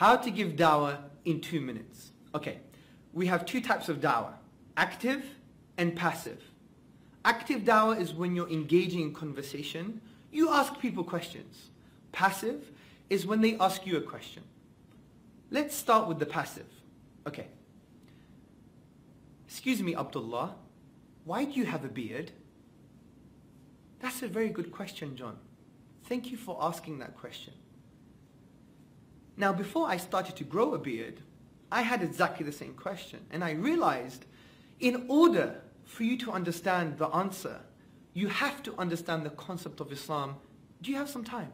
How to give dawah in 2 minutes. Okay, we have two types of dawah, active and passive. Active dawah is when you're engaging in conversation. You ask people questions. Passive is when they ask you a question. Let's start with the passive. Okay. Excuse me, Abdullah, why do you have a beard? That's a very good question, John. Thank you for asking that question. Now, before I started to grow a beard, I had exactly the same question. And I realized in order for you to understand the answer, you have to understand the concept of Islam. Do you have some time?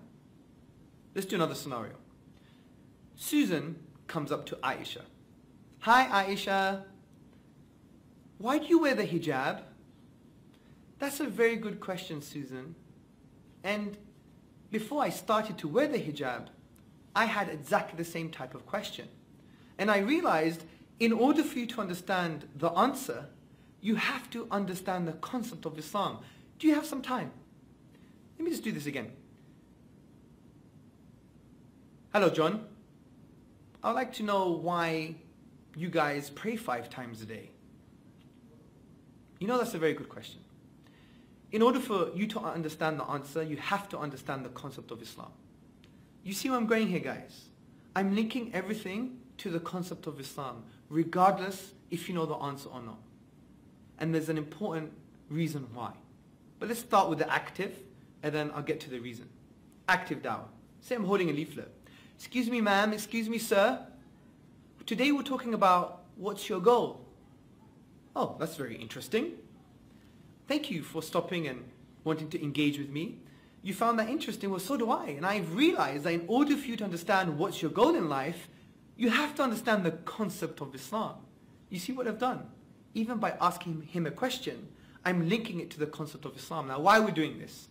Let's do another scenario. Susan comes up to Aisha. Hi, Aisha. Why do you wear the hijab? That's a very good question, Susan. And before I started to wear the hijab, I had exactly the same type of question. And I realized in order for you to understand the answer, you have to understand the concept of Islam. Do you have some time? Let me just do this again. Hello, John. I would like to know why you guys pray 5 times a day. You know, that's a very good question. In order for you to understand the answer, you have to understand the concept of Islam. You see where I'm going here, guys? I'm linking everything to the concept of Islam, regardless if you know the answer or not. And there's an important reason why. But let's start with the active, and then I'll get to the reason. Active dawah. Say I'm holding a leaflet. Excuse me, ma'am. Excuse me, sir. Today we're talking about what's your goal? Oh, that's very interesting. Thank you for stopping and wanting to engage with me. You found that interesting, well, so do I. And I've realized that in order for you to understand what's your goal in life, you have to understand the concept of Islam. You see what I've done? Even by asking him a question, I'm linking it to the concept of Islam. Now, why are we doing this?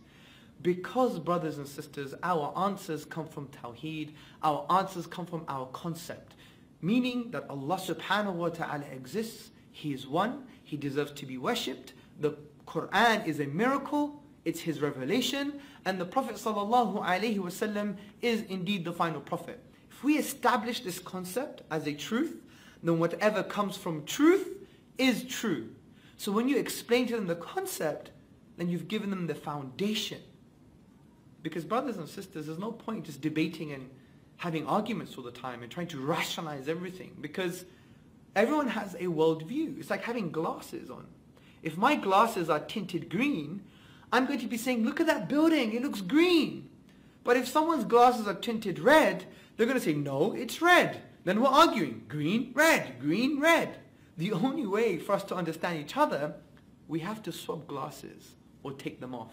Because, brothers and sisters, our answers come from Tawheed. Our answers come from our concept. Meaning that Allah subhanahu wa ta'ala exists. He is one. He deserves to be worshipped. The Quran is a miracle. It's His revelation. And the Prophet sallallahu alaihi wasallam is indeed the final prophet. If we establish this concept as a truth, then whatever comes from truth is true. So when you explain to them the concept, then you've given them the foundation. Because brothers and sisters, there's no point just debating and having arguments all the time and trying to rationalize everything. Because everyone has a worldview. It's like having glasses on. If my glasses are tinted green, I'm going to be saying, look at that building, it looks green. But if someone's glasses are tinted red, they're going to say, no, it's red. Then we're arguing, green, red, green, red. The only way for us to understand each other, we have to swap glasses or take them off.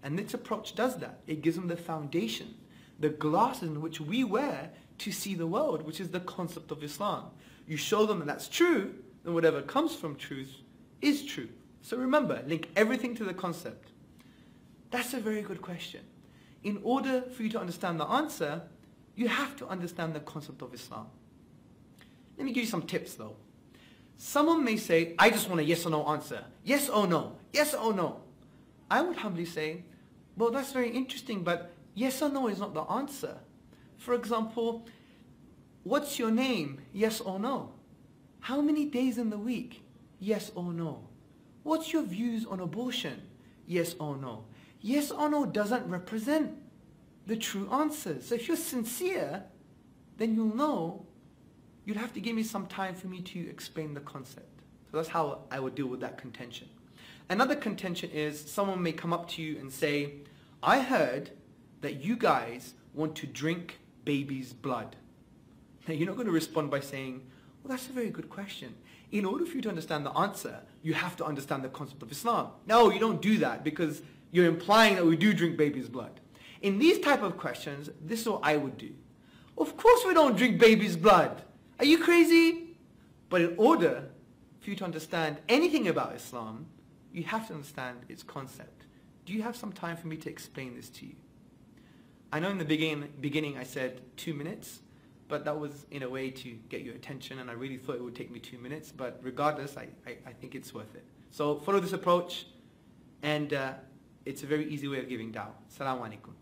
And this approach does that. It gives them the foundation, the glasses in which we wear to see the world, which is the concept of Islam. You show them that that's true, then whatever comes from truth is true. So remember, link everything to the concept. That's a very good question. In order for you to understand the answer, you have to understand the concept of Islam. Let me give you some tips though. Someone may say, I just want a yes or no answer. Yes or no? Yes or no? I would humbly say, well, that's very interesting, but yes or no is not the answer. For example, what's your name? Yes or no? How many days in the week? Yes or no? What's your views on abortion? Yes or no? Yes or no doesn't represent the true answers. So if you're sincere, then you'll know. You'd have to give me some time for me to explain the concept. So that's how I would deal with that contention. Another contention is someone may come up to you and say, I heard that you guys want to drink baby's blood. Now you're not going to respond by saying, well, that's a very good question. In order for you to understand the answer, you have to understand the concept of Islam. No, you don't do that because you're implying that we do drink baby's blood. In these type of questions, this is what I would do. Of course we don't drink baby's blood. Are you crazy? But in order for you to understand anything about Islam, you have to understand its concept. Do you have some time for me to explain this to you? I know in the beginning I said 2 minutes, but that was in a way to get your attention, and I really thought it would take me 2 minutes, but regardless, I think it's worth it. So follow this approach, and it's a very easy way of giving dawah. Assalamu alaikum.